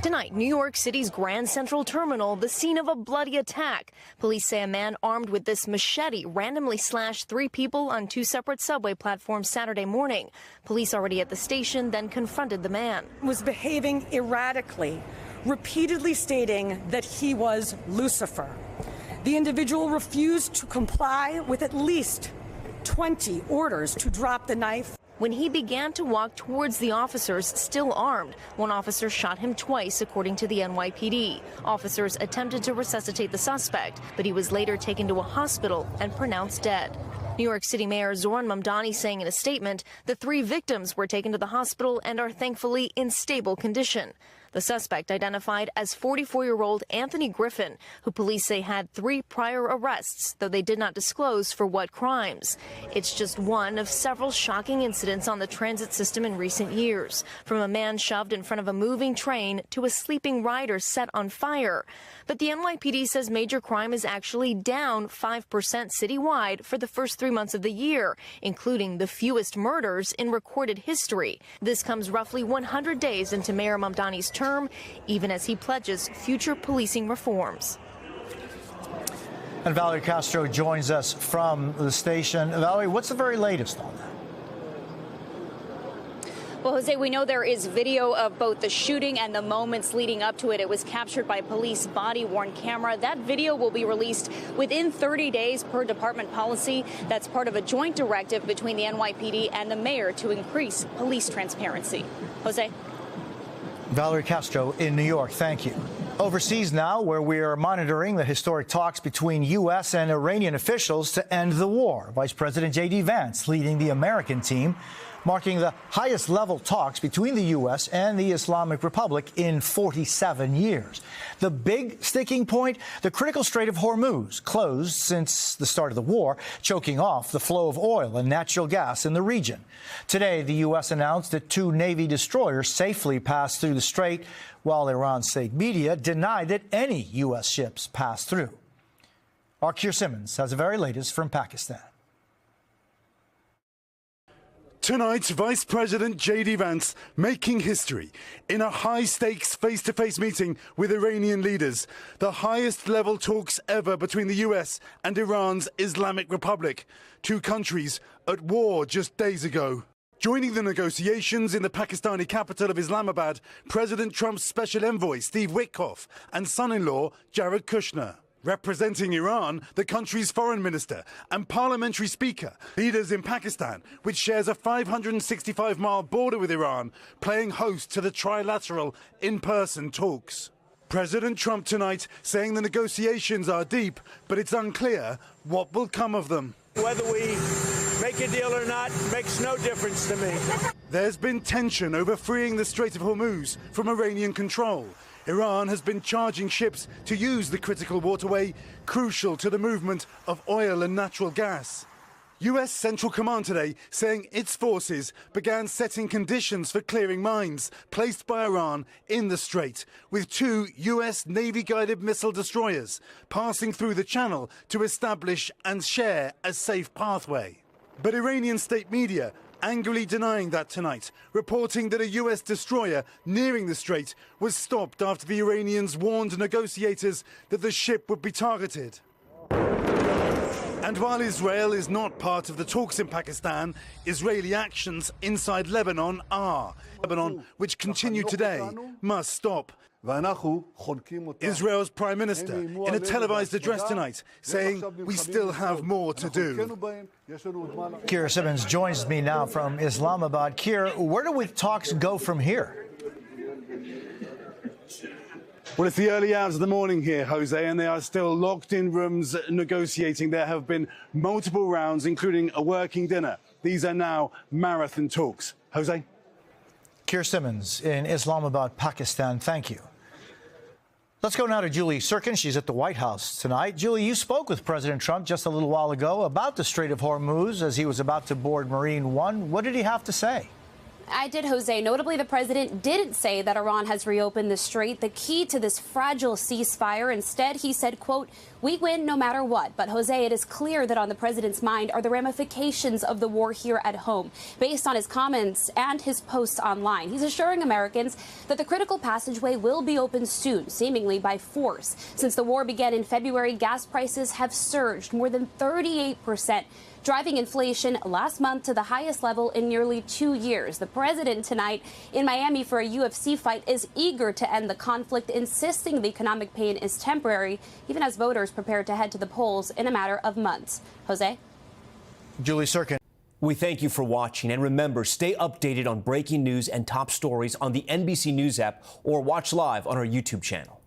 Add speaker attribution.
Speaker 1: Tonight, New York City's Grand Central Terminal, the scene of a bloody attack. Police say a man armed with this machete randomly slashed 3 people on 2 separate subway platforms Saturday morning. Police already at the station then confronted the man.
Speaker 2: Was behaving erratically, repeatedly stating that he was Lucifer. The individual refused to comply with at least 20 orders to drop the knife.
Speaker 1: When he began to walk towards the officers, still armed, one officer shot him twice, according to the NYPD. Officers attempted to resuscitate the suspect, but he was later taken to a hospital and pronounced dead. New York City Mayor Zohran Mamdani saying in a statement, the 3 victims were taken to the hospital and are thankfully in stable condition. The suspect identified as 44-year-old Anthony Griffin, who police say had 3 prior arrests, though they did not disclose for what crimes. It's just one of several shocking incidents on the transit system in recent years, from a man shoved in front of a moving train to a sleeping rider set on fire. But the NYPD says major crime is actually down 5% citywide for the first 3 months of the year, including the fewest murders in recorded history. This comes roughly 100 days into Mayor Mamdani's term, even as he pledges future policing reforms.
Speaker 3: And Valerie Castro joins us from the station. Valerie, what's the very latest on that?
Speaker 4: Well, Jose, we know there is video of both the shooting and the moments leading up to it. It was captured by police body-worn camera. That video will be released within 30 days per department policy. That's part of a joint directive between the NYPD and the mayor to increase police transparency. Jose?
Speaker 3: Valerie Castro in New York, thank you. Overseas now, where we are monitoring the historic talks between U.S. and Iranian officials to end the war. Vice President J.D. Vance leading the American team, marking the highest level talks between the U.S. and the Islamic Republic in 47 years. The big sticking point, the critical Strait of Hormuz, closed since the start of the war, choking off the flow of oil and natural gas in the region. Today, the U.S. announced that 2 Navy destroyers safely passed through the strait, while Iran state media denied that any U.S. ships passed through. Our Keir Simmons has the very latest from Pakistan.
Speaker 5: Tonight, Vice President J.D. Vance making history in a high-stakes face-to-face meeting with Iranian leaders, the highest-level talks ever between the U.S. and Iran's Islamic Republic, 2 countries at war just days ago. Joining the negotiations in the Pakistani capital of Islamabad, President Trump's special envoy Steve Witkoff and son-in-law Jared Kushner. Representing Iran, the country's foreign minister and parliamentary speaker, leaders in Pakistan, which shares a 565-mile border with Iran, playing host to the trilateral in-person talks. President Trump tonight saying the negotiations are deep, but it's unclear what will come of them.
Speaker 6: Whether we make a deal or not makes no difference to me.
Speaker 5: There's been tension over freeing the Strait of Hormuz from Iranian control. Iran has been charging ships to use the critical waterway, crucial to the movement of oil and natural gas. U.S. Central Command today saying its forces began setting conditions for clearing mines placed by Iran in the strait, with 2 U.S. Navy-guided missile destroyers passing through the channel to establish and share a safe pathway. But Iranian state media angrily denying that tonight, reporting that a U.S. destroyer nearing the strait was stopped after the Iranians warned negotiators that the ship would be targeted. And while Israel is not part of the talks in Pakistan, Israeli actions inside Lebanon are. Lebanon, which continue today, must stop. Israel's Prime Minister, in a televised address tonight, saying we still have more to do.
Speaker 3: Keir Simmons joins me now from Islamabad. Keir, where do talks go from here?
Speaker 5: Well, it's the early hours of the morning here, Jose, and they are still locked in rooms negotiating. There have been multiple rounds, including a working dinner. These are now marathon talks. Jose?
Speaker 3: Keir Simmons in Islamabad, Pakistan. Thank you. Let's go now to Julie Sirkin. She's at the White House tonight. Julie, you spoke with President Trump just a little while ago about the Strait of Hormuz as he was about to board Marine One. What did he have to say?
Speaker 7: I did, Jose. Notably, the president didn't say that Iran has reopened the strait, the key to this fragile ceasefire. Instead, he said, quote, "We win no matter what." But, Jose, it is clear that on the president's mind are the ramifications of the war here at home. Based on his comments and his posts online, he's assuring Americans that the critical passageway will be opened soon, seemingly by force. Since the war began in February, gas prices have surged more than 38%. Driving inflation last month to the highest level in nearly 2 years. The president tonight in Miami for a UFC fight is eager to end the conflict, insisting the economic pain is temporary, even as voters prepare to head to the polls in a matter of months. Jose?
Speaker 3: Julie Sirkin.
Speaker 8: We thank you for watching, and remember, stay updated on breaking news and top stories on the NBC News app or watch live on our YouTube channel.